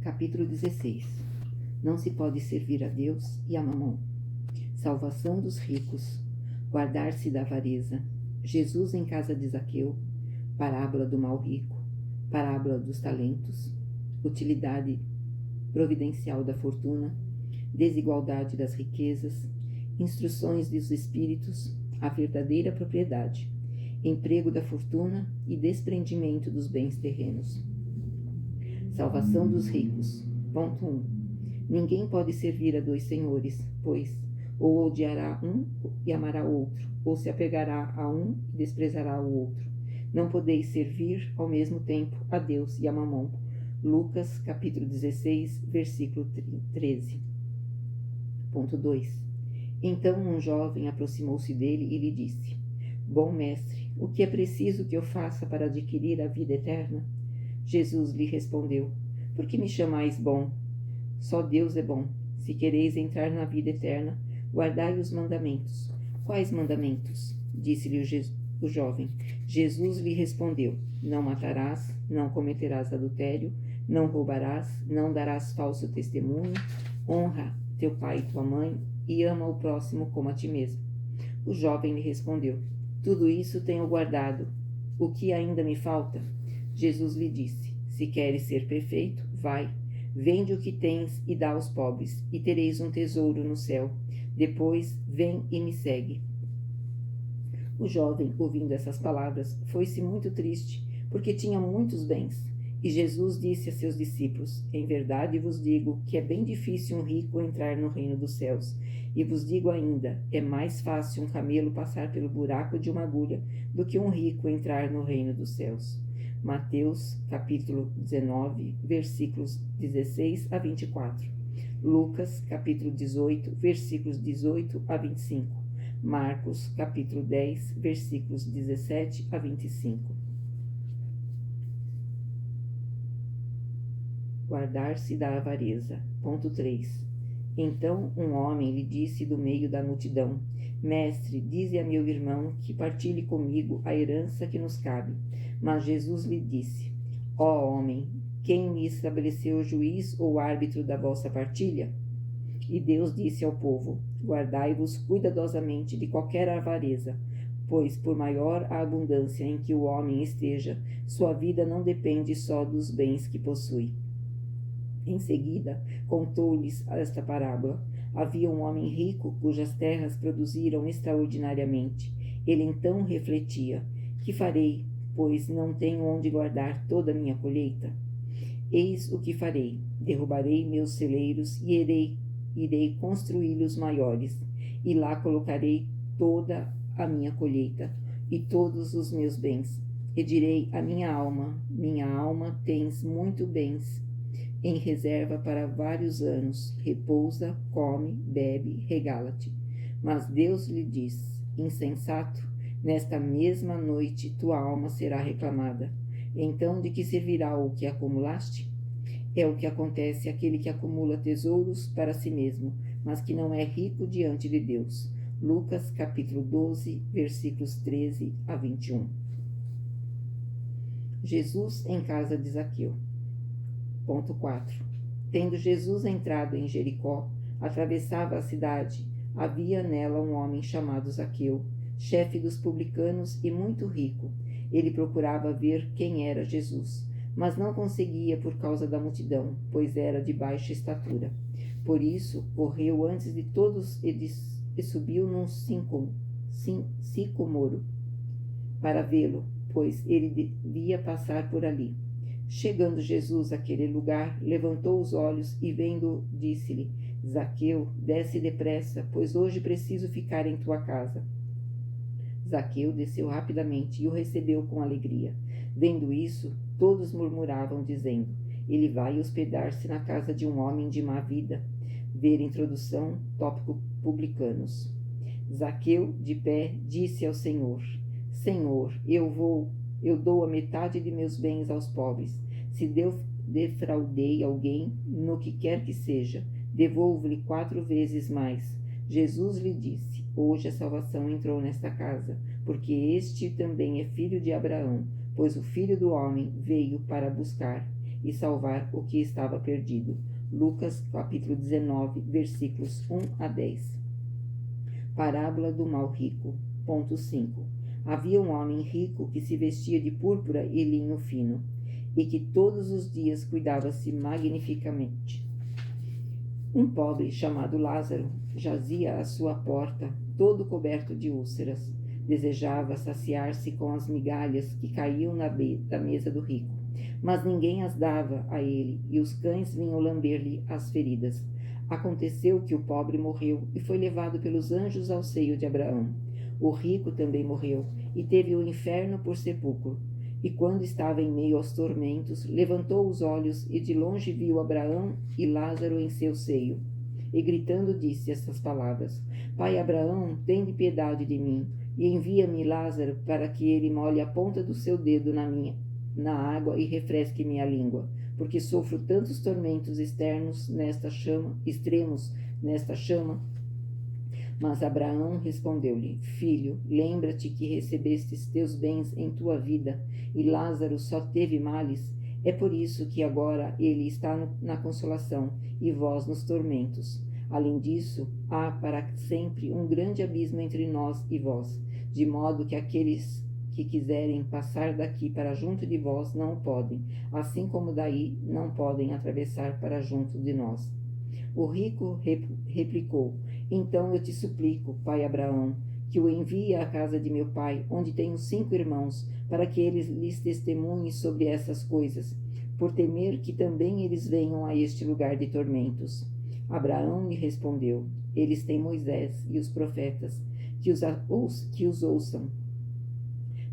Capítulo 16. Não se pode servir a Deus e a Mamon. Salvação dos ricos. Guardar-se da avareza. Jesus em casa de Zaqueu. Parábola do mal rico. Parábola dos talentos. Utilidade providencial da fortuna. Desigualdade das riquezas. Instruções dos espíritos. A verdadeira propriedade. Emprego da fortuna e desprendimento dos bens terrenos. Salvação dos ricos. Ponto 1. Ninguém pode servir a dois senhores, pois ou odiará um e amará outro, ou se apegará a um e desprezará o outro. Não podeis servir ao mesmo tempo a Deus e a Mamon. Lucas, capítulo 16, versículo 13. Ponto 2. Então um jovem aproximou-se dele e lhe disse: Bom mestre, o que é preciso que eu faça para adquirir a vida eterna? Jesus lhe respondeu: Por que me chamais bom? Só Deus é bom. Se quereis entrar na vida eterna, guardai os mandamentos. Quais mandamentos? Disse-lhe o jovem. Jesus lhe respondeu: Não matarás, não cometerás adultério, não roubarás, não darás falso testemunho, honra teu pai e tua mãe e ama o próximo como a ti mesmo. O jovem lhe respondeu: Tudo isso tenho guardado. O que ainda me falta? Jesus lhe disse: Se queres ser perfeito, vai, vende o que tens e dá aos pobres, e tereis um tesouro no céu. Depois, vem e me segue. O jovem, ouvindo essas palavras, foi-se muito triste, porque tinha muitos bens. E Jesus disse a seus discípulos: Em verdade vos digo que é bem difícil um rico entrar no reino dos céus. E vos digo ainda, é mais fácil um camelo passar pelo buraco de uma agulha do que um rico entrar no reino dos céus. Mateus, capítulo 19, versículos 16 a 24. Lucas, capítulo 18, versículos 18 a 25. Marcos, capítulo 10, versículos 17 a 25. Guardar-se da avareza. Ponto 3. Então um homem lhe disse do meio da multidão: Mestre, dize a meu irmão que partilhe comigo a herança que nos cabe. Mas Jesus lhe disse: Ó homem, quem me estabeleceu juiz ou árbitro da vossa partilha? E Deus disse ao povo: Guardai-vos cuidadosamente de qualquer avareza, pois por maior a abundância em que o homem esteja, sua vida não depende só dos bens que possui. Em seguida, contou-lhes esta parábola. Havia um homem rico cujas terras produziram extraordinariamente. Ele então refletia: Que farei, pois não tenho onde guardar toda a minha colheita? Eis o que farei: derrubarei meus celeiros e irei construí-los maiores, e lá colocarei toda a minha colheita e todos os meus bens. E direi à minha alma, tens muito bens em reserva para vários anos, repousa, come, bebe, regala-te. Mas Deus lhe diz: Insensato, nesta mesma noite tua alma será reclamada. Então de que servirá o que acumulaste? É o que acontece àquele que acumula tesouros para si mesmo, mas que não é rico diante de Deus. Lucas capítulo 12, versículos 13 a 21. Jesus em casa de Zaqueu. Ponto 4. Tendo Jesus entrado em Jericó, atravessava a cidade. Havia nela um homem chamado Zaqueu, chefe dos publicanos e muito rico. Ele procurava ver quem era Jesus, mas não conseguia por causa da multidão, pois era de baixa estatura. Por isso, correu antes de todos e subiu num sicômoro para vê-lo, pois ele devia passar por ali. Chegando Jesus àquele lugar, levantou os olhos e, vendo, disse-lhe: Zaqueu, desce depressa, pois hoje preciso ficar em tua casa. Zaqueu desceu rapidamente e o recebeu com alegria. Vendo isso, todos murmuravam, dizendo: Ele vai hospedar-se na casa de um homem de má vida. Ver introdução, tópico publicanos. Zaqueu, de pé, disse ao Senhor: Senhor, eu dou a metade de meus bens aos pobres. Se defraudei alguém, no que quer que seja, devolvo-lhe 4 vezes mais. Jesus lhe disse: Hoje a salvação entrou nesta casa, porque este também é filho de Abraão, pois o Filho do Homem veio para buscar e salvar o que estava perdido. Lucas capítulo 19, versículos 1 a 10. Parábola do mal rico. Ponto 5. Havia um homem rico que se vestia de púrpura e linho fino, e que todos os dias cuidava-se magnificamente. Um pobre chamado Lázaro jazia à sua porta, todo coberto de úlceras. Desejava saciar-se com as migalhas que caíam da mesa do rico, mas ninguém as dava a ele, e os cães vinham lamber-lhe as feridas. Aconteceu que o pobre morreu e foi levado pelos anjos ao seio de Abraão. O rico também morreu e teve o inferno por sepulcro. E quando estava em meio aos tormentos, levantou os olhos e de longe viu Abraão e Lázaro em seu seio. E gritando disse estas palavras: Pai Abraão, tende piedade de mim, e envia-me Lázaro para que ele molhe a ponta do seu dedo na água e refresque minha língua, porque sofro tantos tormentos extremos nesta chama. Mas Abraão respondeu-lhe: Filho, lembra-te que recebestes teus bens em tua vida, e Lázaro só teve males. É por isso que agora ele está na consolação, e vós nos tormentos. Além disso, há para sempre um grande abismo entre nós e vós, de modo que aqueles que quiserem passar daqui para junto de vós não podem, assim como daí não podem atravessar para junto de nós. O rico replicou: Então eu te suplico, pai Abraão, que o envie à casa de meu pai, onde tenho 5 irmãos, para que eles lhes testemunhem sobre essas coisas, por temer que também eles venham a este lugar de tormentos. Abraão lhe respondeu: Eles têm Moisés e os profetas, que os ouçam.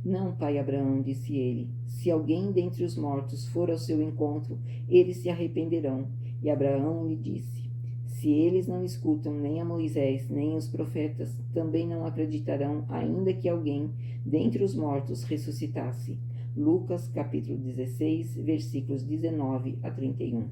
Não, pai Abraão, disse ele, se alguém dentre os mortos for ao seu encontro, eles se arrependerão. E Abraão lhe disse: Se eles não escutam nem a Moisés, nem os profetas, também não acreditarão, ainda que alguém dentre os mortos ressuscitasse. Lucas, capítulo 16, versículos 19 a 31.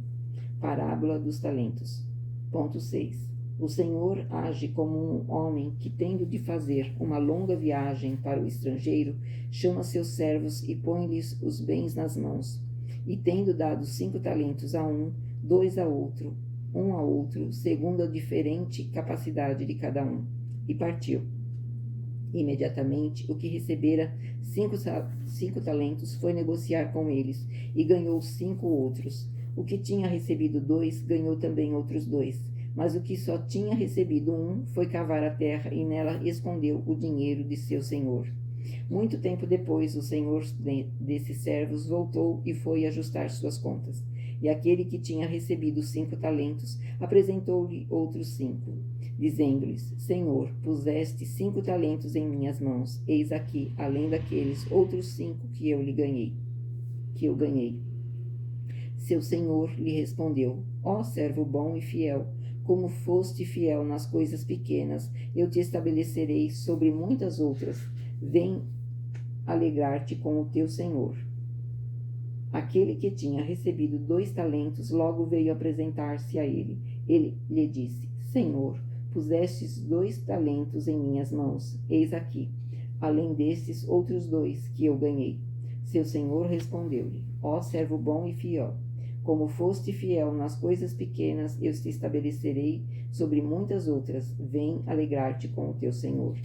Parábola dos talentos. Ponto 6. O Senhor age como um homem que, tendo de fazer uma longa viagem para o estrangeiro, chama seus servos e põe-lhes os bens nas mãos. E tendo dado 5 talentos a um, 2 a outro, um a outro, segundo a diferente capacidade de cada um, e partiu. Imediatamente, o que recebera 5 talentos foi negociar com eles, e ganhou 5 outros. O que tinha recebido 2, ganhou também outros 2. Mas o que só tinha recebido 1 foi cavar a terra e nela escondeu o dinheiro de seu senhor. Muito tempo depois, o senhor desses servos voltou e foi ajustar suas contas. E aquele que tinha recebido 5 talentos apresentou-lhe outros 5, dizendo-lhes: Senhor, puseste 5 talentos em minhas mãos, eis aqui, além daqueles, outros 5 que eu ganhei. Seu senhor lhe respondeu: Ó servo bom e fiel, como foste fiel nas coisas pequenas, eu te estabelecerei sobre muitas outras. Vem alegrar-te com o teu senhor. Aquele que tinha recebido 2 talentos logo veio apresentar-se a ele. Ele lhe disse: Senhor, pusestes 2 talentos em minhas mãos, eis aqui, além destes, outros 2 que eu ganhei. Seu senhor respondeu-lhe: Ó servo bom e fiel, como foste fiel nas coisas pequenas, eu te estabelecerei sobre muitas outras. Vem alegrar-te com o teu senhor.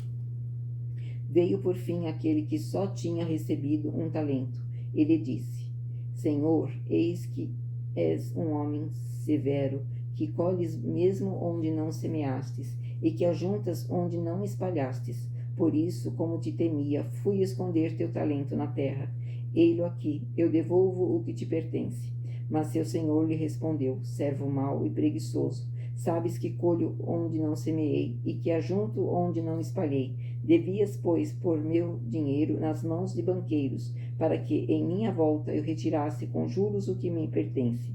Veio por fim aquele que só tinha recebido 1 talento. Ele disse: Senhor, eis que és um homem severo, que colhes mesmo onde não semeastes, e que ajuntas onde não espalhastes. Por isso, como te temia, fui esconder teu talento na terra. Ei-lo aqui, eu devolvo o que te pertence. Mas seu senhor lhe respondeu: Servo mau e preguiçoso, sabes que colho onde não semeei e que ajunto onde não espalhei. Devias, pois, pôr meu dinheiro nas mãos de banqueiros, para que em minha volta eu retirasse com juros o que me pertence.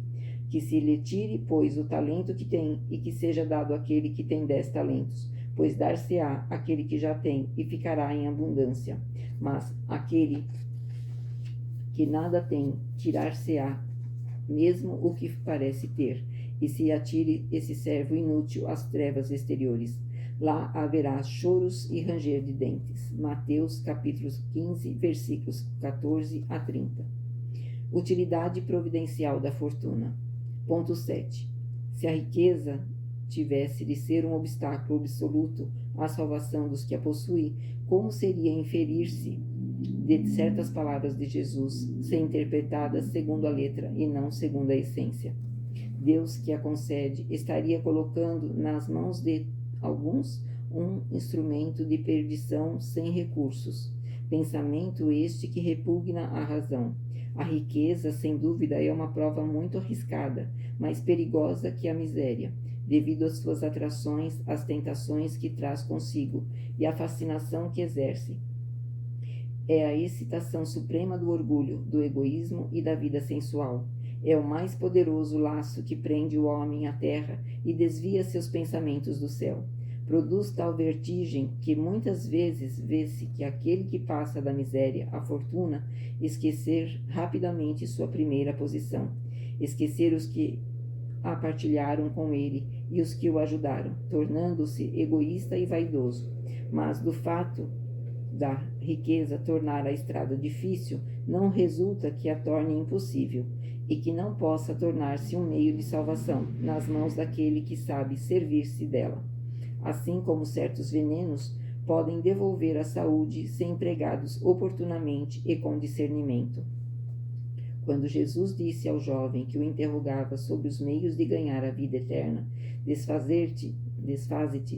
Que se lhe tire, pois, o talento que tem, e que seja dado àquele que tem 10 talentos, pois dar-se-á àquele que já tem, e ficará em abundância. Mas aquele que nada tem, tirar-se-á mesmo o que parece ter, e se atire esse servo inútil às trevas exteriores. Lá haverá choros e ranger de dentes. Mateus capítulo 15, versículos 14 a 30. Utilidade providencial da fortuna. Ponto 7. Se a riqueza tivesse de ser um obstáculo absoluto à salvação dos que a possuem, como seria inferir-se de certas palavras de Jesus ser interpretadas segundo a letra e não segundo a essência? Deus que a concede estaria colocando nas mãos de alguns um instrumento de perdição sem recursos. Pensamento este que repugna a razão. A riqueza, sem dúvida, é uma prova muito arriscada, mais perigosa que a miséria, devido às suas atrações, às tentações que traz consigo e à fascinação que exerce. É a excitação suprema do orgulho, do egoísmo e da vida sensual. É o mais poderoso laço que prende o homem à terra e desvia seus pensamentos do céu. Produz tal vertigem que muitas vezes vê-se que aquele que passa da miséria à fortuna esquecer rapidamente sua primeira posição, esquecer os que a partilharam com ele e os que o ajudaram, tornando-se egoísta e vaidoso. Mas do fato da riqueza tornar a estrada difícil, não resulta que a torne impossível, e que não possa tornar-se um meio de salvação nas mãos daquele que sabe servir-se dela. Assim como certos venenos podem devolver a saúde se empregados oportunamente e com discernimento. Quando Jesus disse ao jovem que o interrogava sobre os meios de ganhar a vida eterna, desfaze-te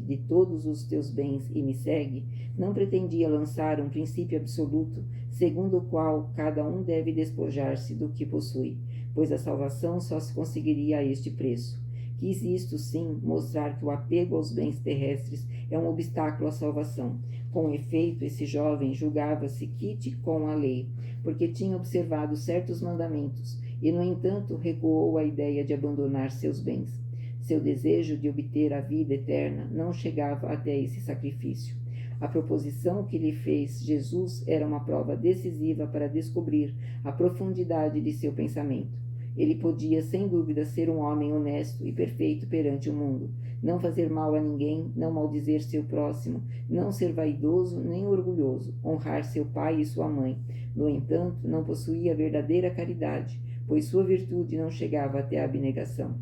de todos os teus bens e me segue, não pretendia lançar um princípio absoluto, segundo o qual cada um deve despojar-se do que possui, pois a salvação só se conseguiria a este preço. Quis isto, sim, mostrar que o apego aos bens terrestres é um obstáculo à salvação. Com efeito, esse jovem julgava-se quite com a lei, porque tinha observado certos mandamentos, e, no entanto, recuou à ideia de abandonar seus bens. Seu desejo de obter a vida eterna não chegava até esse sacrifício. A proposição que lhe fez Jesus era uma prova decisiva para descobrir a profundidade de seu pensamento. Ele podia, sem dúvida, ser um homem honesto e perfeito perante o mundo, não fazer mal a ninguém, não maldizer seu próximo, não ser vaidoso nem orgulhoso, honrar seu pai e sua mãe. No entanto, não possuía verdadeira caridade, pois sua virtude não chegava até a abnegação.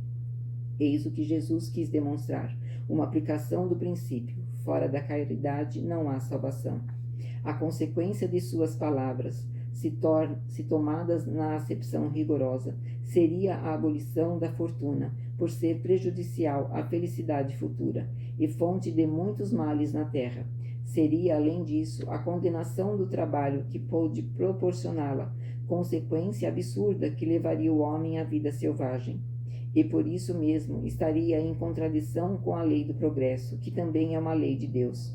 Eis o que Jesus quis demonstrar, uma aplicação do princípio: fora da caridade não há salvação. A consequência de suas palavras, se tomadas na acepção rigorosa, seria a abolição da fortuna, por ser prejudicial à felicidade futura e fonte de muitos males na terra. Seria, além disso, a condenação do trabalho que pôde proporcioná-la, consequência absurda que levaria o homem à vida selvagem. E por isso mesmo estaria em contradição com a lei do progresso, que também é uma lei de Deus.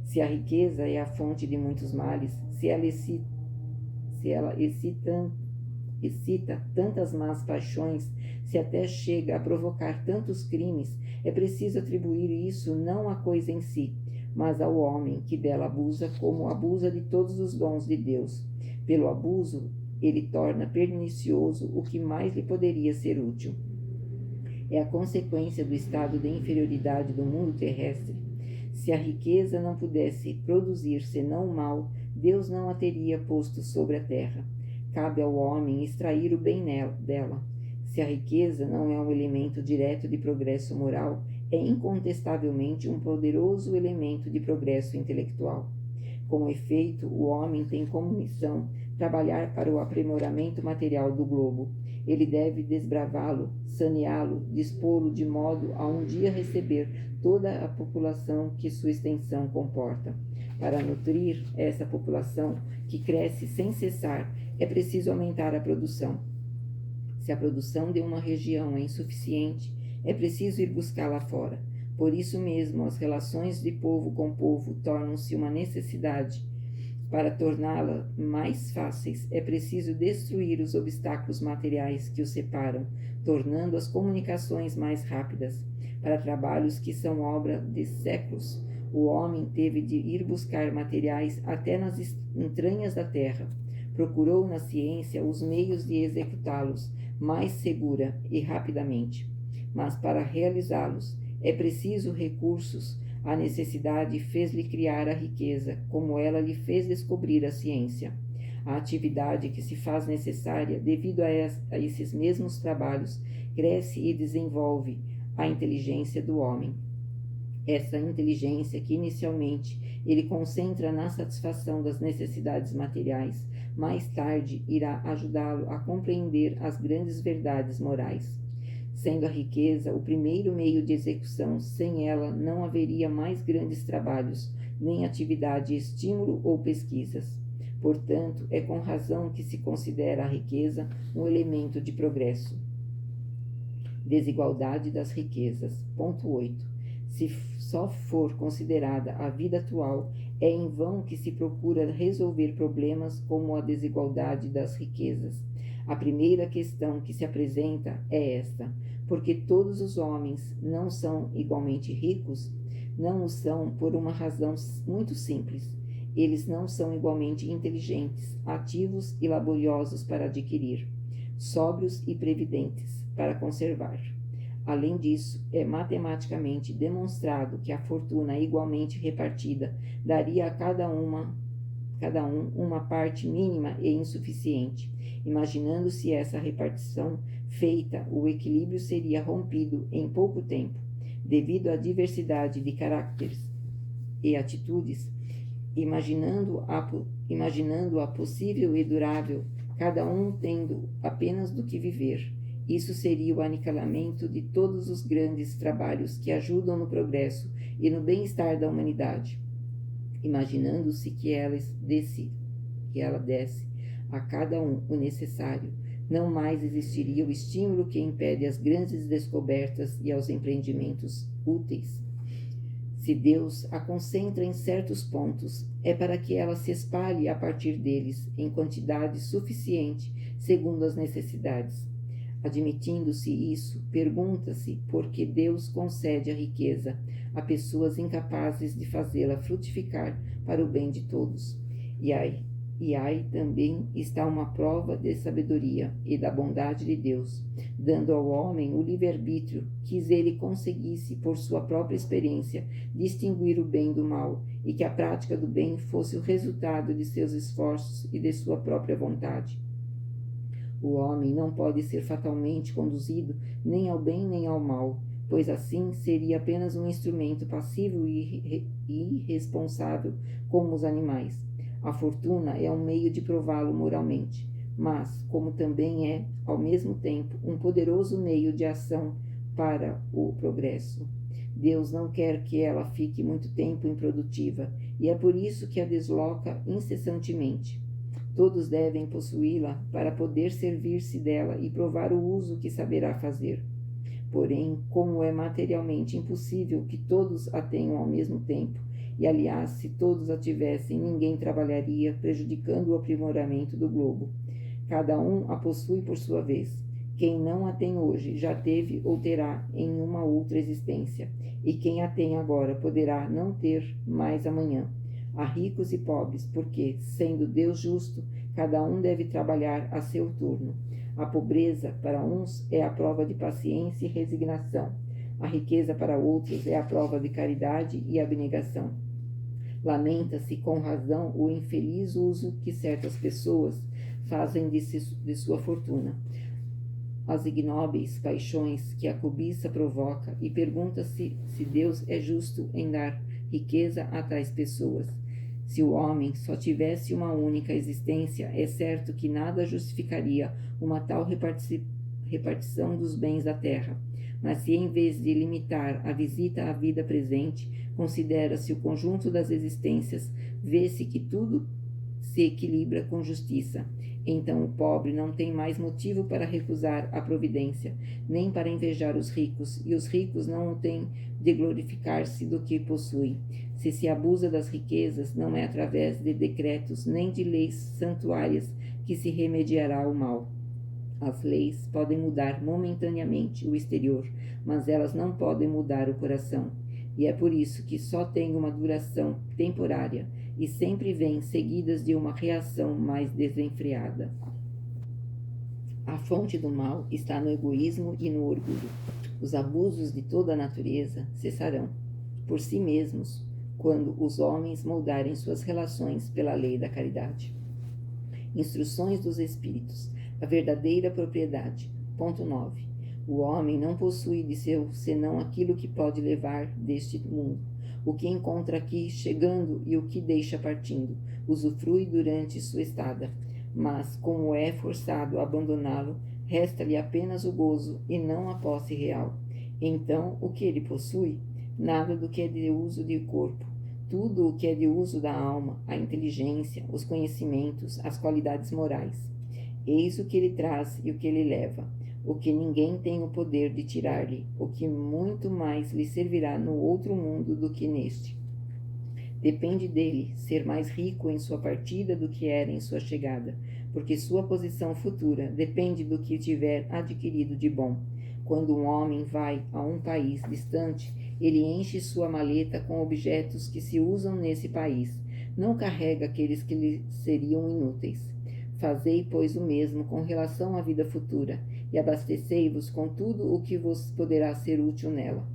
Se a riqueza é a fonte de muitos males, se ela excita tantas más paixões, se até chega a provocar tantos crimes, é preciso atribuir isso não à coisa em si, mas ao homem que dela abusa, como abusa de todos os dons de Deus. Pelo abuso, ele torna pernicioso o que mais lhe poderia ser útil. É a consequência do estado de inferioridade do mundo terrestre. Se a riqueza não pudesse produzir senão o mal, Deus não a teria posto sobre a terra. Cabe ao homem extrair o bem dela. Se a riqueza não é um elemento direto de progresso moral, é incontestavelmente um poderoso elemento de progresso intelectual. Com efeito, o homem tem como missão trabalhar para o aprimoramento material do globo. Ele deve desbravá-lo, saneá-lo, dispô-lo de modo a um dia receber toda a população que sua extensão comporta. Para nutrir essa população, que cresce sem cessar, é preciso aumentar a produção. Se a produção de uma região é insuficiente, é preciso ir buscá-la fora. Por isso mesmo, as relações de povo com povo tornam-se uma necessidade. Para torná-las mais fáceis, é preciso destruir os obstáculos materiais que os separam, tornando as comunicações mais rápidas. Para trabalhos que são obra de séculos, o homem teve de ir buscar materiais até nas entranhas da terra. Procurou na ciência os meios de executá-los mais segura e rapidamente. Mas para realizá-los é preciso recursos. A necessidade fez-lhe criar a riqueza, como ela lhe fez descobrir a ciência. A atividade que se faz necessária devido a esses mesmos trabalhos cresce e desenvolve a inteligência do homem. Essa inteligência que inicialmente ele concentra na satisfação das necessidades materiais, mais tarde irá ajudá-lo a compreender as grandes verdades morais. Sendo a riqueza o primeiro meio de execução, sem ela não haveria mais grandes trabalhos, nem atividade, estímulo ou pesquisas. Portanto, é com razão que se considera a riqueza um elemento de progresso. Desigualdade das riquezas. Ponto 8. Se só for considerada a vida atual, é em vão que se procura resolver problemas como a desigualdade das riquezas. A primeira questão que se apresenta é esta: porque todos os homens não são igualmente ricos? Não o são por uma razão muito simples. Eles não são igualmente inteligentes, ativos e laboriosos para adquirir, sóbrios e previdentes para conservar. Além disso, é matematicamente demonstrado que a fortuna igualmente repartida daria a cada um uma parte mínima e insuficiente. Imaginando-se essa repartição feita, o equilíbrio seria rompido em pouco tempo, devido à diversidade de caracteres e atitudes. Imaginando-a possível e durável, cada um tendo apenas do que viver. Isso seria o aniquilamento de todos os grandes trabalhos que ajudam no progresso e no bem-estar da humanidade. Imaginando-se que ela desse a cada um o necessário, não mais existiria o estímulo que impede as grandes descobertas e aos empreendimentos úteis. Se Deus a concentra em certos pontos, é para que ela se espalhe a partir deles em quantidade suficiente, segundo as necessidades. Admitindo-se isso, pergunta-se por que Deus concede a riqueza a pessoas incapazes de fazê-la frutificar para o bem de todos. E aí também está uma prova de sabedoria e da bondade de Deus, dando ao homem o livre-arbítrio, quis ele conseguisse, por sua própria experiência, distinguir o bem do mal, e que a prática do bem fosse o resultado de seus esforços e de sua própria vontade. O homem não pode ser fatalmente conduzido nem ao bem nem ao mal, pois assim seria apenas um instrumento passivo e irresponsável como os animais. A fortuna é um meio de prová-lo moralmente, mas, como também é, ao mesmo tempo, um poderoso meio de ação para o progresso. Deus não quer que ela fique muito tempo improdutiva, e é por isso que a desloca incessantemente. Todos devem possuí-la para poder servir-se dela e provar o uso que saberá fazer. Porém, como é materialmente impossível que todos a tenham ao mesmo tempo, e aliás, se todos a tivessem, ninguém trabalharia, prejudicando o aprimoramento do globo. Cada um a possui por sua vez. Quem não a tem hoje já teve ou terá em uma outra existência, e quem a tem agora poderá não ter mais amanhã. Há ricos e pobres, porque, sendo Deus justo, cada um deve trabalhar a seu turno. A pobreza, para uns, é a prova de paciência e resignação. A riqueza, para outros, é a prova de caridade e abnegação. Lamenta-se com razão o infeliz uso que certas pessoas fazem de sua fortuna, as ignóbeis paixões que a cobiça provoca, e pergunta-se se Deus é justo em dar riqueza a tais pessoas. Se o homem só tivesse uma única existência, é certo que nada justificaria uma tal repartição dos bens da terra. Mas se, em vez de limitar a visita à vida presente, considera-se o conjunto das existências, vê-se que tudo se equilibra com justiça. Então o pobre não tem mais motivo para recusar a providência, nem para invejar os ricos, e os ricos não têm de glorificar-se do que possuem. Se abusa das riquezas, não é através de decretos nem de leis santuárias que se remediará o mal. As leis podem mudar momentaneamente o exterior, mas elas não podem mudar o coração. E é por isso que só têm uma duração temporária e sempre vêm seguidas de uma reação mais desenfreada. A fonte do mal está no egoísmo e no orgulho. Os abusos de toda a natureza cessarão por si mesmos quando os homens moldarem suas relações pela lei da caridade. Instruções dos Espíritos. A verdadeira propriedade. Ponto 9. O homem não possui de seu senão aquilo que pode levar deste mundo. O que encontra aqui chegando e o que deixa partindo, usufrui durante sua estada. Mas, como é forçado a abandoná-lo, resta-lhe apenas o gozo e não a posse real. Então, o que ele possui? Nada do que é de uso de corpo. Tudo o que é de uso da alma, a inteligência, os conhecimentos, as qualidades morais. Eis o que ele traz e o que ele leva, o que ninguém tem o poder de tirar-lhe, o que muito mais lhe servirá no outro mundo do que neste. Depende dele ser mais rico em sua partida do que era em sua chegada, porque sua posição futura depende do que tiver adquirido de bom. Quando um homem vai a um país distante, ele enche sua maleta com objetos que se usam nesse país. Não carrega aqueles que lhe seriam inúteis. Fazei, pois, o mesmo com relação à vida futura, e abastecei-vos com tudo o que vos poderá ser útil nela.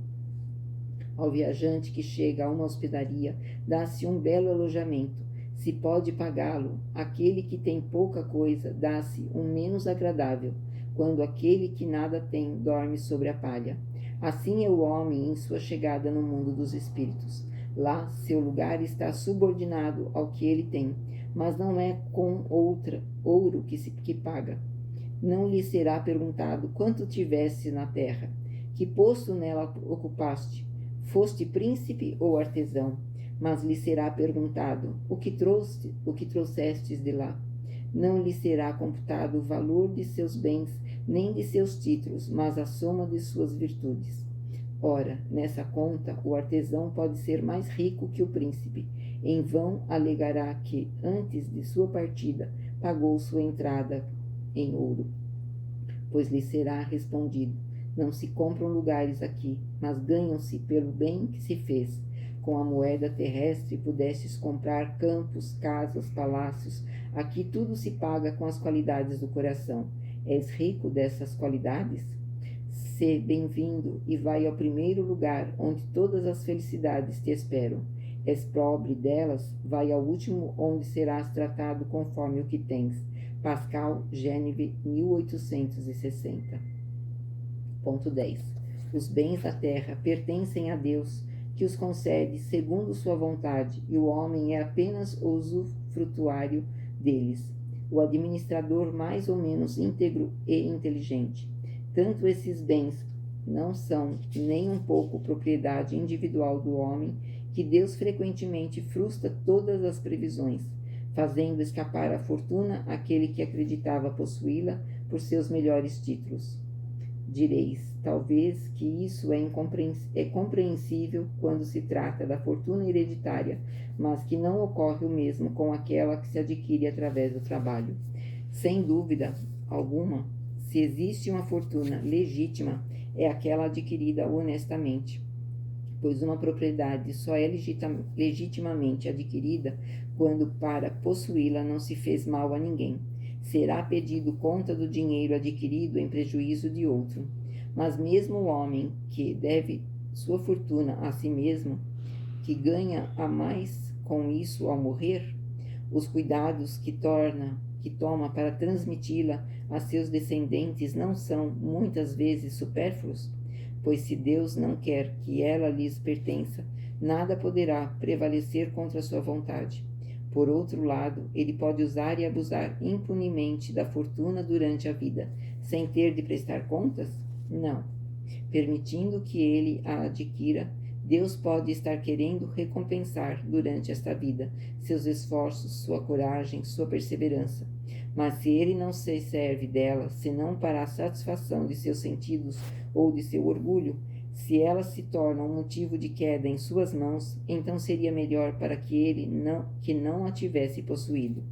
Ao viajante que chega a uma hospedaria, dá-se um belo alojamento. Se pode pagá-lo, aquele que tem pouca coisa, dá-se um menos agradável, quando aquele que nada tem dorme sobre a palha. Assim é o homem em sua chegada no mundo dos espíritos. Lá, seu lugar está subordinado ao que ele tem, mas não é com ouro que paga. Não lhe será perguntado quanto tivesse na terra, que posto nela ocupaste, foste príncipe ou artesão, mas lhe será perguntado o que trouxestes de lá. Não lhe será computado o valor de seus bens, nem de seus títulos, mas a soma de suas virtudes. Ora, nessa conta, o artesão pode ser mais rico que o príncipe. Em vão alegará que, antes de sua partida, pagou sua entrada em ouro. Pois lhe será respondido: não se compram lugares aqui, mas ganham-se pelo bem que se fez. Com a moeda terrestre pudestes comprar campos, casas, palácios. Aqui tudo se paga com as qualidades do coração. És rico dessas qualidades? Sê bem-vindo e vai ao primeiro lugar, onde todas as felicidades te esperam. És pobre delas? Vai ao último, onde serás tratado conforme o que tens. Pascal, Gêneve, 1860. Ponto 10. Os bens da terra pertencem a Deus, que os concede segundo sua vontade, e o homem é apenas o usufrutuário deles, o administrador mais ou menos íntegro e inteligente. Tanto esses bens não são nem um pouco propriedade individual do homem, que Deus frequentemente frustra todas as previsões, fazendo escapar a fortuna aquele que acreditava possuí-la por seus melhores títulos. Direis, talvez, que isso é compreensível quando se trata da fortuna hereditária, mas que não ocorre o mesmo com aquela que se adquire através do trabalho. Sem dúvida alguma, se existe uma fortuna legítima, é aquela adquirida honestamente, pois uma propriedade só é legitimamente adquirida quando para possuí-la não se fez mal a ninguém. Será pedido conta do dinheiro adquirido em prejuízo de outro. Mas mesmo o homem que deve sua fortuna a si mesmo, que ganha a mais com isso ao morrer, os cuidados que toma para transmiti-la a seus descendentes não são muitas vezes supérfluos? Pois se Deus não quer que ela lhes pertença, nada poderá prevalecer contra sua vontade. Por outro lado, ele pode usar e abusar impunemente da fortuna durante a vida, sem ter de prestar contas? Não. Permitindo que ele a adquira, Deus pode estar querendo recompensar durante esta vida seus esforços, sua coragem, sua perseverança. Mas se ele não se serve dela, senão para a satisfação de seus sentidos ou de seu orgulho, se ela se torna um motivo de queda em suas mãos, então seria melhor para que ele não a tivesse possuído.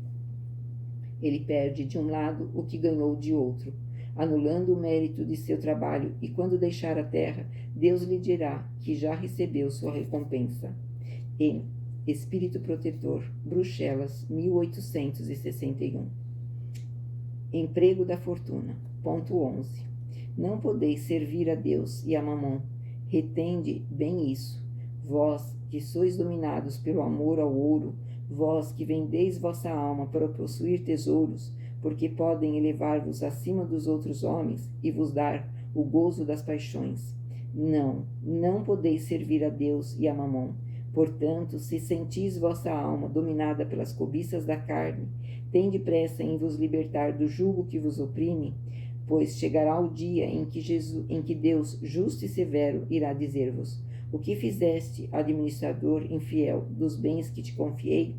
Ele perde de um lado o que ganhou de outro, anulando o mérito de seu trabalho, e quando deixar a terra, Deus lhe dirá que já recebeu sua recompensa. E Espírito Protetor, Bruxelas, 1861. Emprego da fortuna. Ponto 11. Não podeis servir a Deus e a Mamon. Retende bem isso. Vós, que sois dominados pelo amor ao ouro, Vós que vendeis vossa alma para possuir tesouros, porque podem elevar-vos acima dos outros homens e vos dar o gozo das paixões. Não podeis servir a Deus e a Mamon. Portanto, se sentis vossa alma dominada pelas cobiças da carne, tende pressa em vos libertar do jugo que vos oprime, pois chegará o dia em que Deus, justo e severo, irá dizer-vos: o que fizeste, administrador infiel dos bens que te confiei?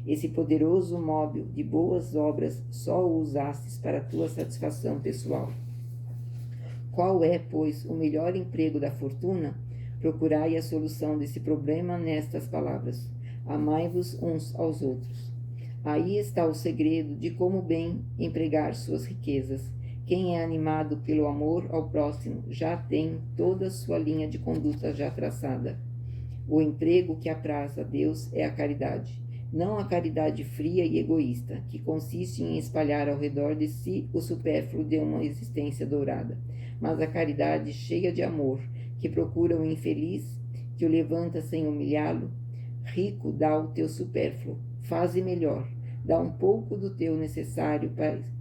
Esse poderoso móvel de boas obras só o usastes para tua satisfação pessoal. Qual é, pois, o melhor emprego da fortuna? Procurai a solução desse problema nestas palavras: amai-vos uns aos outros. Aí está o segredo de como bem empregar suas riquezas. Quem é animado pelo amor ao próximo já tem toda a sua linha de conduta já traçada. O emprego que apraz a Deus é a caridade. Não a caridade fria e egoísta, que consiste em espalhar ao redor de si o supérfluo de uma existência dourada, mas a caridade cheia de amor, que procura o infeliz, que o levanta sem humilhá-lo. Rico, dá o teu supérfluo, faze melhor, dá um pouco do teu necessário,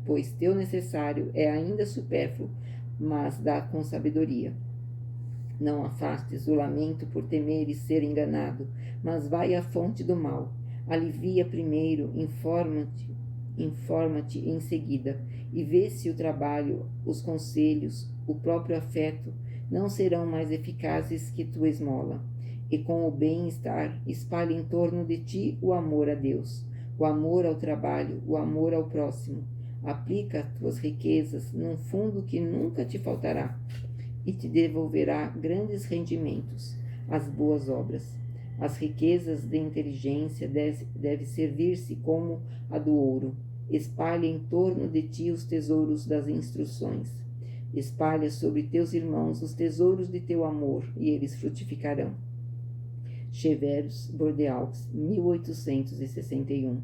pois teu necessário é ainda supérfluo, mas dá com sabedoria. Não afastes o lamento por temeres ser enganado, mas vai à fonte do mal. Alivia primeiro, informa-te em seguida, e vê se o trabalho, os conselhos, o próprio afeto não serão mais eficazes que tua esmola. E com o bem-estar, espalha em torno de ti o amor a Deus, o amor ao trabalho, o amor ao próximo. Aplica tuas riquezas num fundo que nunca te faltará e te devolverá grandes rendimentos, as boas obras. As riquezas de inteligência deve servir-se como a do ouro. Espalha em torno de ti os tesouros das instruções. Espalha sobre teus irmãos os tesouros de teu amor, e eles frutificarão. Cheverus Bordeaux, 1861.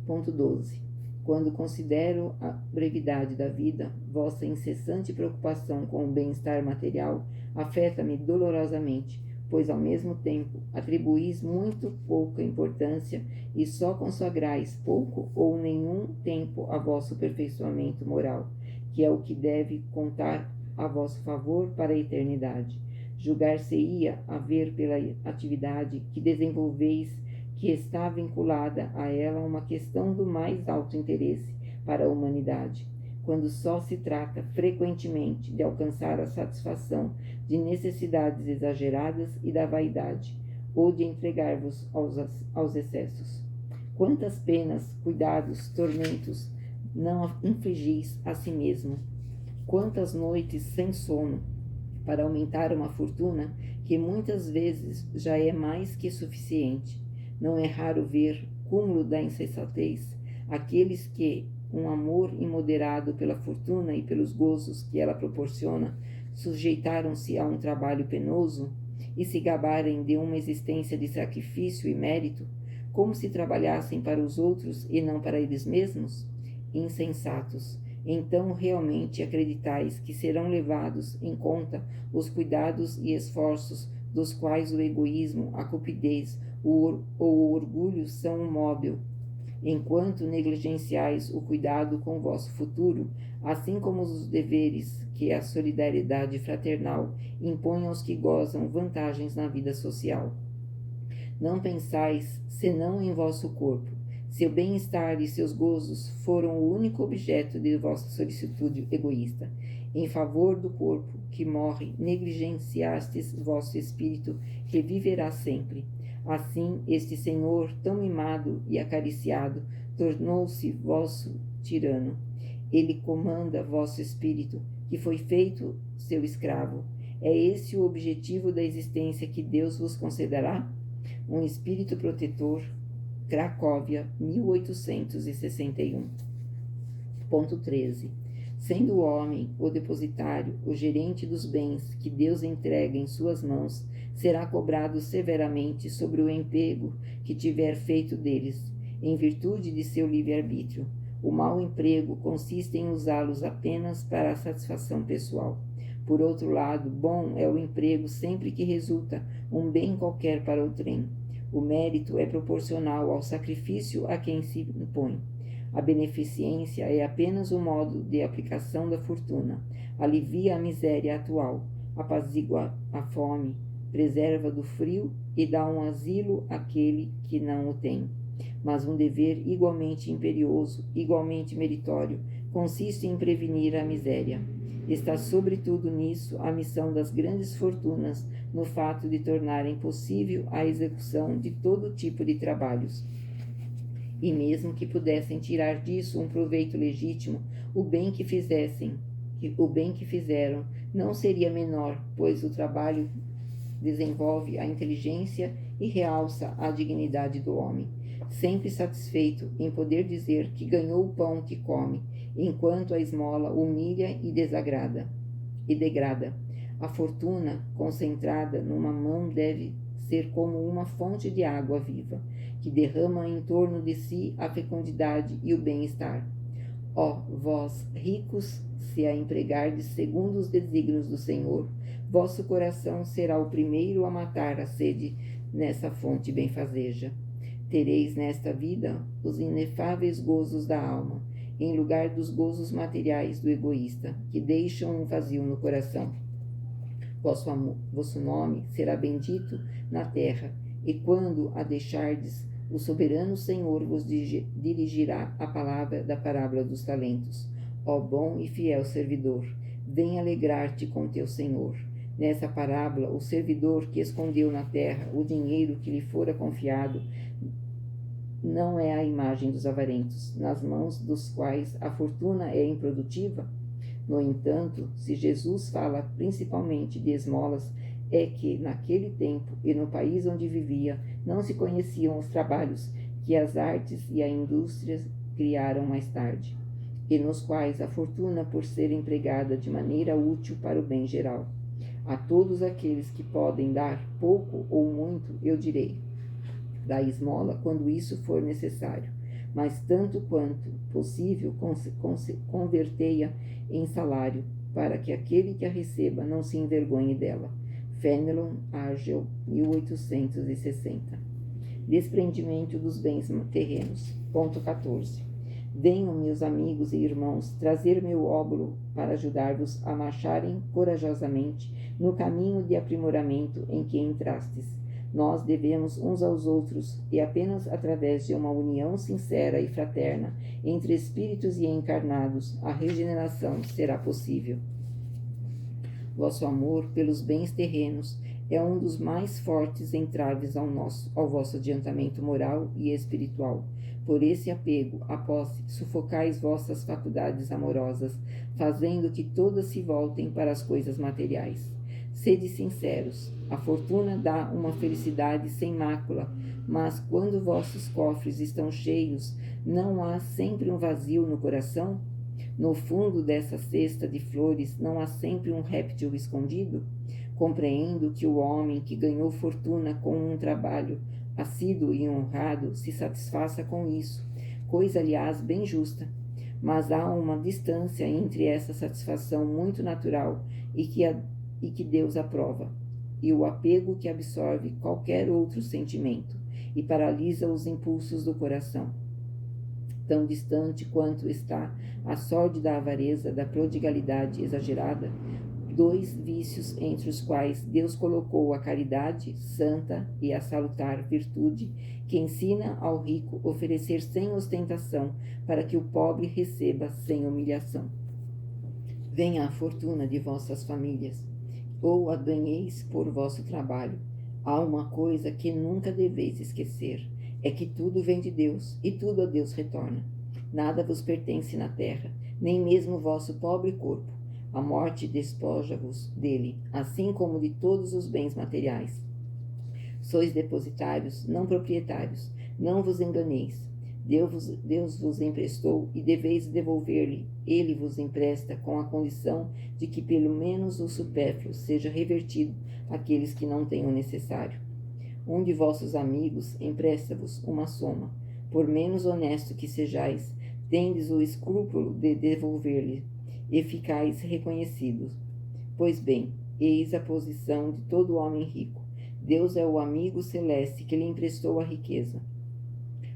Ponto 12. Quando considero a brevidade da vida, vossa incessante preocupação com o bem-estar material afeta-me dolorosamente, pois ao mesmo tempo atribuís muito pouca importância e só consagrais pouco ou nenhum tempo a vosso aperfeiçoamento moral, que é o que deve contar a vosso favor para a eternidade. Julgar-se-ia haver pela atividade que desenvolveis que está vinculada a ela uma questão do mais alto interesse para a humanidade, quando só se trata frequentemente de alcançar a satisfação de necessidades exageradas e da vaidade, ou de entregar-vos aos excessos. Quantas penas, cuidados, tormentos não infligis a si mesmo? Quantas noites sem sono para aumentar uma fortuna que muitas vezes já é mais que suficiente? Não é raro ver, cúmulo da insensatez, aqueles que, um amor imoderado pela fortuna e pelos gozos que ela proporciona, sujeitaram-se a um trabalho penoso e se gabarem de uma existência de sacrifício e mérito, como se trabalhassem para os outros e não para eles mesmos? Insensatos! Então realmente acreditais que serão levados em conta os cuidados e esforços dos quais o egoísmo, a cupidez ou o orgulho são um móvel, enquanto negligenciais o cuidado com o vosso futuro, assim como os deveres que a solidariedade fraternal impõe aos que gozam vantagens na vida social. Não pensais senão em vosso corpo. Seu bem-estar e seus gozos foram o único objeto de vossa solicitude egoísta. Em favor do corpo que morre, negligenciastes vosso espírito, que viverá sempre. Assim, este Senhor, tão mimado e acariciado, tornou-se vosso tirano. Ele comanda vosso espírito, que foi feito seu escravo. É esse o objetivo da existência que Deus vos concederá? Um espírito protetor. Cracóvia, 1861. Ponto 13. Sendo o homem o depositário, o gerente dos bens que Deus entrega em suas mãos, será cobrado severamente sobre o emprego que tiver feito deles, em virtude de seu livre-arbítrio. O mau emprego consiste em usá-los apenas para a satisfação pessoal. Por outro lado, bom é o emprego sempre que resulta um bem qualquer para o trem. O mérito é proporcional ao sacrifício a quem se impõe. A beneficência é apenas o modo de aplicação da fortuna. Alivia a miséria atual, apazigua a fome, preserva do frio e dá um asilo àquele que não o tem. Mas um dever igualmente imperioso, igualmente meritório, consiste em prevenir a miséria. Está sobretudo nisso a missão das grandes fortunas, no fato de tornarem possível a execução de todo tipo de trabalhos. E mesmo que pudessem tirar disso um proveito legítimo, o bem que fizeram não seria menor, pois o trabalho desenvolve a inteligência e realça a dignidade do homem, sempre satisfeito em poder dizer que ganhou o pão que come, enquanto a esmola humilha e degrada. A fortuna concentrada numa mão deve ser como uma fonte de água viva, que derrama em torno de si a fecundidade e o bem-estar. Ó, vós, ricos, se a empregardes segundo os desígnios do Senhor, vosso coração será o primeiro a matar a sede nessa fonte benfazeja. Tereis nesta vida os inefáveis gozos da alma, em lugar dos gozos materiais do egoísta, que deixam um vazio no coração. Vosso nome será bendito na terra, e quando a deixardes, o soberano Senhor vos dirigirá a palavra da parábola dos talentos. Ó bom e fiel servidor, vem alegrar-te com teu Senhor. Nessa parábola, o servidor que escondeu na terra o dinheiro que lhe fora confiado não é a imagem dos avarentos, nas mãos dos quais a fortuna é improdutiva? No entanto, se Jesus fala principalmente de esmolas, é que naquele tempo e no país onde vivia não se conheciam os trabalhos que as artes e a indústria criaram mais tarde, e nos quais a fortuna por ser empregada de maneira útil para o bem geral. A todos aqueles que podem dar pouco ou muito, eu direi: dá esmola quando isso for necessário, mas tanto quanto possível convertei-a em salário, para que aquele que a receba não se envergonhe dela. Fenelon, Argel, 1860. Desprendimento dos bens terrenos. Ponto 14. Venham, meus amigos e irmãos, trazer meu óbolo para ajudar-vos a marcharem corajosamente no caminho de aprimoramento em que entrastes. Nós devemos uns aos outros, e apenas através de uma união sincera e fraterna entre espíritos e encarnados, a regeneração será possível. Vosso amor pelos bens terrenos é um dos mais fortes entraves ao vosso adiantamento moral e espiritual. Por esse apego à posse, sufocais vossas faculdades amorosas, fazendo que todas se voltem para as coisas materiais. Sede sinceros, a fortuna dá uma felicidade sem mácula, mas quando vossos cofres estão cheios, não há sempre um vazio no coração? No fundo dessa cesta de flores não há sempre um réptil escondido? Compreendo que o homem que ganhou fortuna com um trabalho assíduo e honrado se satisfaça com isso, coisa, aliás, bem justa. Mas há uma distância entre essa satisfação muito natural e que Deus aprova, e o apego que absorve qualquer outro sentimento e paralisa os impulsos do coração. Tão distante quanto está a sórdida avareza da prodigalidade exagerada, dois vícios entre os quais Deus colocou a caridade santa e a salutar virtude, que ensina ao rico oferecer sem ostentação, para que o pobre receba sem humilhação. Venha a fortuna de vossas famílias, ou a ganheis por vosso trabalho. Há uma coisa que nunca deveis esquecer, é que tudo vem de Deus, e tudo a Deus retorna. Nada vos pertence na terra, nem mesmo o vosso pobre corpo. A morte despoja-vos dele, assim como de todos os bens materiais. Sois depositários, não proprietários. Não vos enganeis. Deus vos emprestou e deveis devolver-lhe. Ele vos empresta com a condição de que pelo menos o supérfluo seja revertido àqueles que não têm o necessário. Um de vossos amigos empresta-vos uma soma. Por menos honesto que sejais, tendes o escrúpulo de devolver-lhe, e ficais reconhecidos. Pois bem, eis a posição de todo homem rico. Deus é o amigo celeste que lhe emprestou a riqueza.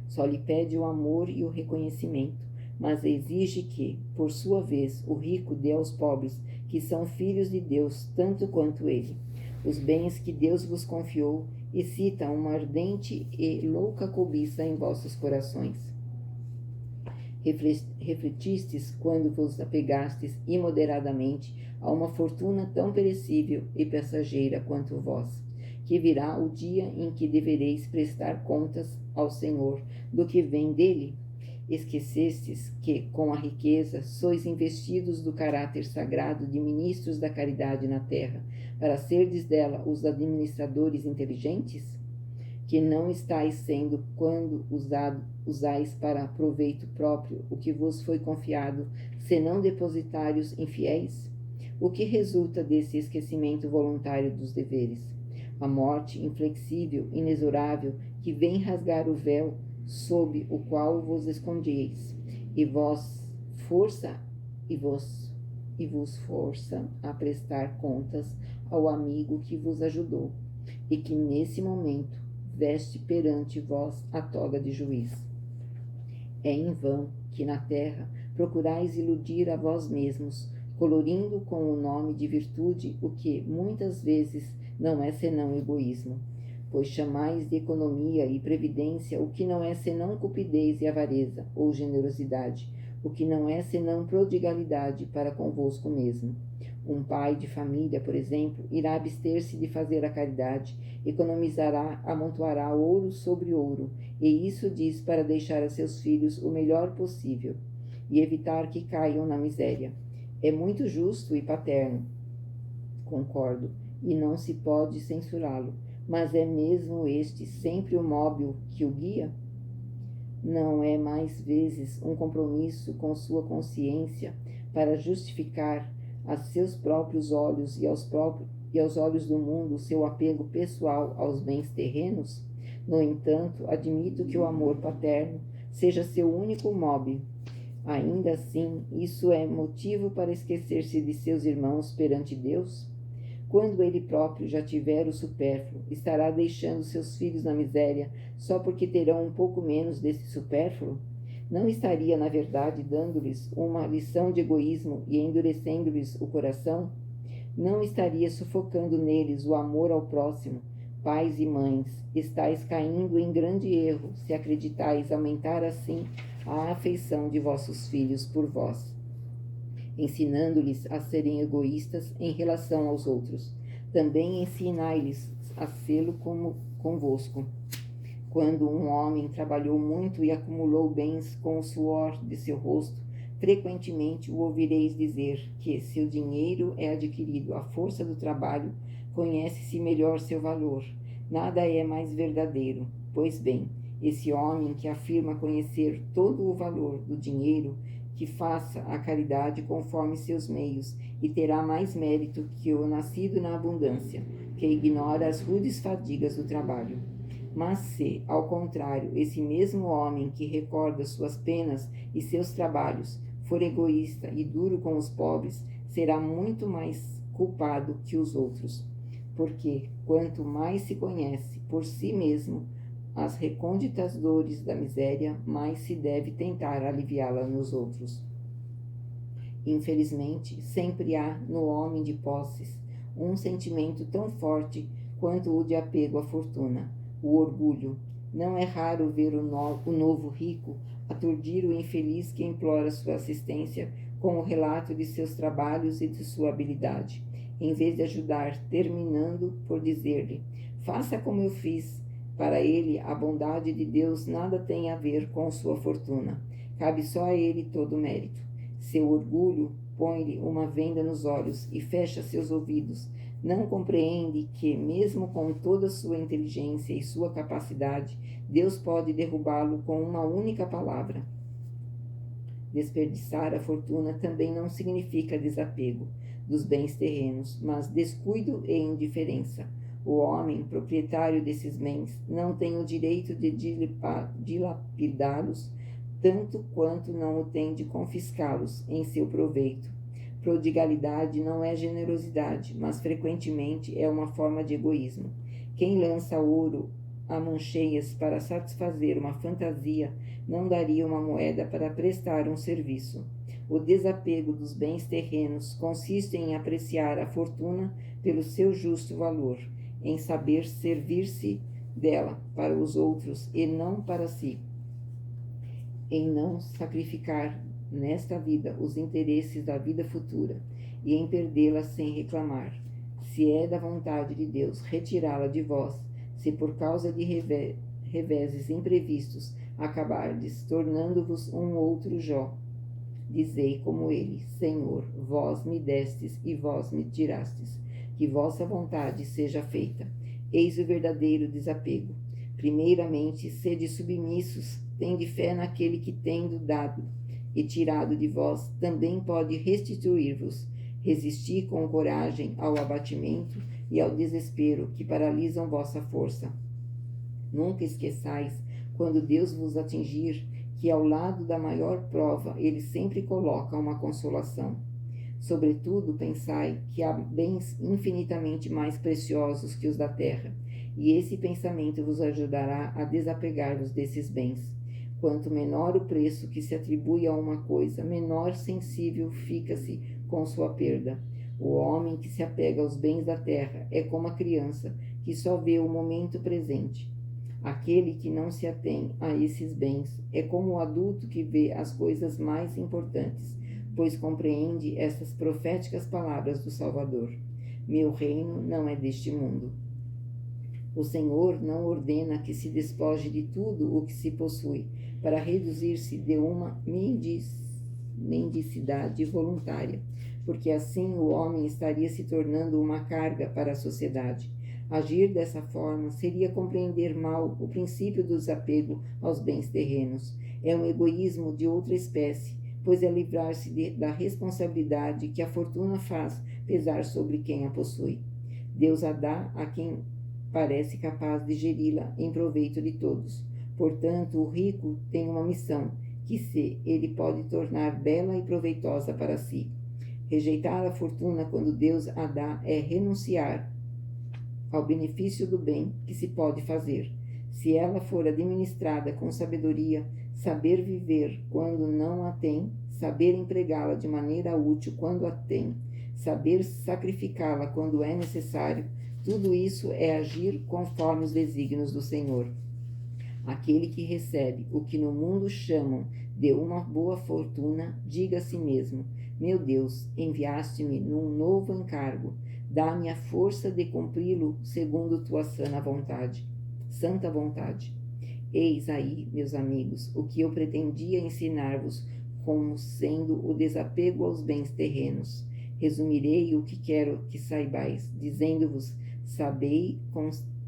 Só lhe pede o amor e o reconhecimento, mas exige que, por sua vez, o rico dê aos pobres, que são filhos de Deus tanto quanto ele, os bens que Deus vos confiou, e cita uma ardente e louca cobiça em vossos corações. Refletistes quando vos apegastes imoderadamente a uma fortuna tão perecível e passageira quanto vós, que virá o dia em que devereis prestar contas ao Senhor do que vem dele? Esquecestes que, com a riqueza, sois investidos do caráter sagrado de ministros da caridade na terra, para serdes dela os administradores inteligentes? Que não estáis sendo, quando usais para proveito próprio o que vos foi confiado, senão depositários infiéis? O que resulta desse esquecimento voluntário dos deveres? A morte inflexível, inexorável, que vem rasgar o véu sob o qual vos escondieis, e vos força a prestar contas ao amigo que vos ajudou, e que nesse momento veste perante vós a toga de juiz. É em vão que na terra procurais iludir a vós mesmos, colorindo com o nome de virtude o que muitas vezes não é senão egoísmo, pois chamais de economia e previdência o que não é senão cupidez e avareza, ou generosidade, o que não é senão prodigalidade para convosco mesmo. Um pai de família, por exemplo, irá abster-se de fazer a caridade, economizará, amontoará ouro sobre ouro, e isso diz para deixar a seus filhos o melhor possível e evitar que caiam na miséria. É muito justo e paterno, concordo, e não se pode censurá-lo, mas é mesmo este sempre o móvel que o guia? Não é mais vezes um compromisso com sua consciência para justificar a seus próprios olhos e aos olhos do mundo seu apego pessoal aos bens terrenos? No entanto, admito que o amor paterno seja seu único móvel. Ainda assim, isso é motivo para esquecer-se de seus irmãos perante Deus? Quando ele próprio já tiver o supérfluo, estará deixando seus filhos na miséria só porque terão um pouco menos desse supérfluo? Não estaria, na verdade, dando-lhes uma lição de egoísmo e endurecendo-lhes o coração? Não estaria sufocando neles o amor ao próximo? Pais e mães, estáis caindo em grande erro se acreditais aumentar assim a afeição de vossos filhos por vós, ensinando-lhes a serem egoístas em relação aos outros. Também ensinai-lhes a sê-lo como convosco. Quando um homem trabalhou muito e acumulou bens com o suor de seu rosto, frequentemente o ouvireis dizer que, se o dinheiro é adquirido à força do trabalho, conhece-se melhor seu valor. Nada é mais verdadeiro. Pois bem, esse homem que afirma conhecer todo o valor do dinheiro, que faça a caridade conforme seus meios, e terá mais mérito que o nascido na abundância, que ignora as rudes fadigas do trabalho. Mas se, ao contrário, esse mesmo homem que recorda suas penas e seus trabalhos for egoísta e duro com os pobres, será muito mais culpado que os outros, porque quanto mais se conhece por si mesmo as recônditas dores da miséria, mais se deve tentar aliviá-la nos outros. Infelizmente, sempre há no homem de posses um sentimento tão forte quanto o de apego à fortuna, o orgulho. Não é raro ver o novo rico aturdir o infeliz que implora sua assistência com o relato de seus trabalhos e de sua habilidade, em vez de ajudar, terminando por dizer-lhe: faça como eu fiz. Para ele, a bondade de Deus nada tem a ver com sua fortuna. Cabe só a ele todo o mérito. Seu orgulho põe-lhe uma venda nos olhos e fecha seus ouvidos. Não compreende que, mesmo com toda sua inteligência e sua capacidade, Deus pode derrubá-lo com uma única palavra. Desperdiçar a fortuna também não significa desapego dos bens terrenos, mas descuido e indiferença. O homem, proprietário desses bens, não tem o direito de dilapidá-los, tanto quanto não o tem de confiscá-los em seu proveito, Prodigalidade não é generosidade, mas frequentemente é uma forma de egoísmo. Quem lança ouro a mancheias para satisfazer uma fantasia não daria uma moeda para prestar um serviço. O desapego dos bens terrenos consiste em apreciar a fortuna pelo seu justo valor, em saber servir-se dela para os outros e não para si, em não sacrificar nesta vida os interesses da vida futura e em perdê-la sem reclamar. Se é da vontade de Deus retirá-la de vós, se por causa de reveses imprevistos acabardes tornando-vos um outro Jó, dizei como ele: Senhor, vós me destes e vós me tirastes, que vossa vontade seja feita. Eis o verdadeiro desapego. Primeiramente, sede submissos, tende fé naquele que, tendo dado e tirado de vós, também pode restituir-vos. Resisti com coragem ao abatimento e ao desespero que paralisam vossa força. Nunca esqueçais, quando Deus vos atingir, que ao lado da maior prova ele sempre coloca uma consolação. Sobretudo, pensai que há bens infinitamente mais preciosos que os da terra, e esse pensamento vos ajudará a desapegar-vos desses bens. Quanto menor o preço que se atribui a uma coisa, menor sensível fica-se com sua perda. O homem que se apega aos bens da terra é como a criança, que só vê o momento presente. Aquele que não se atém a esses bens é como o adulto que vê as coisas mais importantes, pois compreende essas proféticas palavras do Salvador: meu reino não é deste mundo. O Senhor não ordena que se despoje de tudo o que se possui, para reduzir-se de uma mendicidade voluntária, porque assim o homem estaria se tornando uma carga para a sociedade. Agir dessa forma seria compreender mal o princípio do desapego aos bens terrenos. É um egoísmo de outra espécie, pois é livrar-se da responsabilidade que a fortuna faz pesar sobre quem a possui. Deus a dá a quem parece capaz de geri-la em proveito de todos. Portanto, o rico tem uma missão, que ele pode tornar bela e proveitosa para si. Rejeitar a fortuna quando Deus a dá é renunciar ao benefício do bem que se pode fazer. Se ela for administrada com sabedoria, saber viver quando não a tem, saber empregá-la de maneira útil quando a tem, saber sacrificá-la quando é necessário, tudo isso é agir conforme os desígnios do Senhor. Aquele que recebe o que no mundo chamam de uma boa fortuna, diga a si mesmo: meu Deus, enviaste-me num novo encargo, dá-me a força de cumpri-lo segundo tua santa vontade. Eis aí, meus amigos, o que eu pretendia ensinar-vos como sendo o desapego aos bens terrenos. Resumirei o que quero que saibais, dizendo-vos: sabei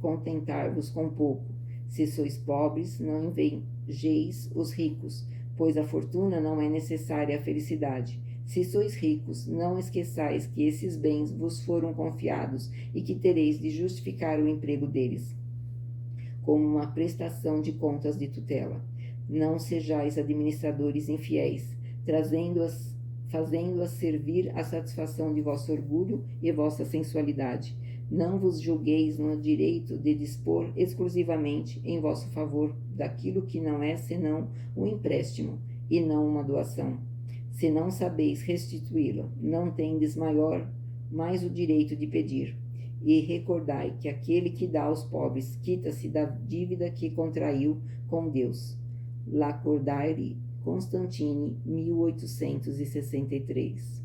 contentar-vos com pouco. Se sois pobres, não invejeis os ricos, pois a fortuna não é necessária à felicidade. Se sois ricos, não esqueçais que esses bens vos foram confiados e que tereis de justificar o emprego deles, como uma prestação de contas de tutela. Não sejais administradores infiéis, fazendo-as servir à satisfação de vosso orgulho e vossa sensualidade. Não vos julgueis no direito de dispor exclusivamente em vosso favor daquilo que não é senão um empréstimo e não uma doação. Se não sabeis restituí-lo, não tendes mais o direito de pedir. E recordai que aquele que dá aos pobres quita-se da dívida que contraiu com Deus. Lacordaire Constantini, 1863.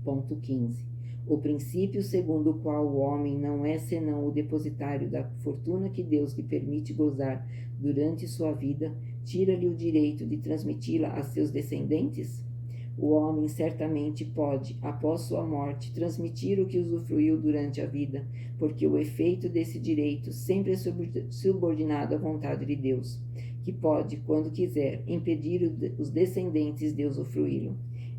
Ponto 15. O princípio segundo o qual o homem não é senão o depositário da fortuna que Deus lhe permite gozar durante sua vida, tira-lhe o direito de transmiti-la a seus descendentes? O homem certamente pode, após sua morte, transmitir o que usufruiu durante a vida, porque o efeito desse direito sempre é subordinado à vontade de Deus, que pode, quando quiser, impedir os descendentes de usufruí-lo.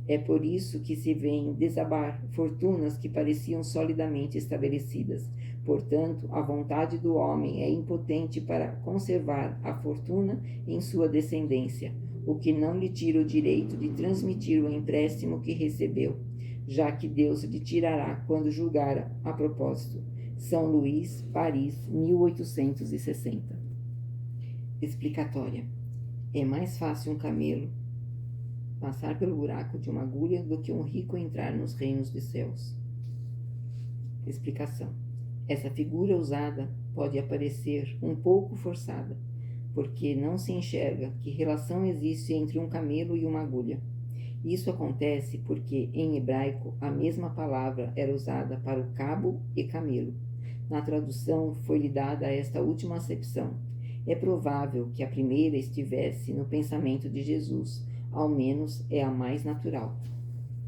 É por isso que se vêem desabar fortunas que pareciam solidamente estabelecidas. Portanto, a vontade do homem é impotente para conservar a fortuna em sua descendência. o que não lhe tira o direito de transmitir o empréstimo que recebeu, já que Deus lhe tirará quando julgar a propósito. São Luís, Paris, 1860. Explicatória. É mais fácil um camelo passar pelo buraco de uma agulha do que um rico entrar nos reinos dos céus. Explicação. Essa figura usada pode parecer um pouco forçada, porque não se enxerga que relação existe entre um camelo e uma agulha. Isso acontece porque, em hebraico, a mesma palavra era usada para o cabo e camelo. Na tradução, foi-lhe dada esta última acepção. É provável que a primeira estivesse no pensamento de Jesus, ao menos é a mais natural.